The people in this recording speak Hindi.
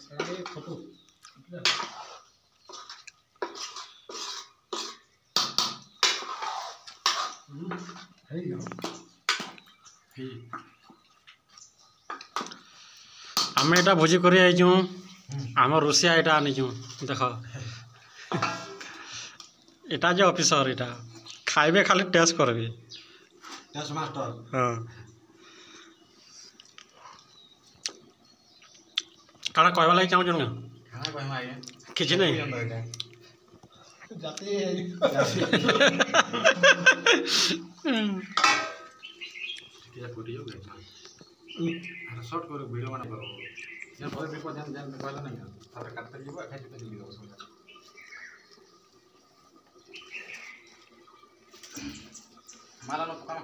फोटो आम एटा भोजी कर आम रोसिया एटा आनी देख एटा जे ऑफिसर एटा खाइबे खाली टेस्ट करबे टेस्ट मास्टर हाँ काना कहबा लगे चाहूँ ना खाना कहमा आगे किछि नहीं जाते क्या फोटो हो गया अरे शॉर्ट करो वीडियो बना करो या बहुत भी ध्यान ध्यान कहला नहीं तारे काटते जीव खाइते तो जीव माला न पका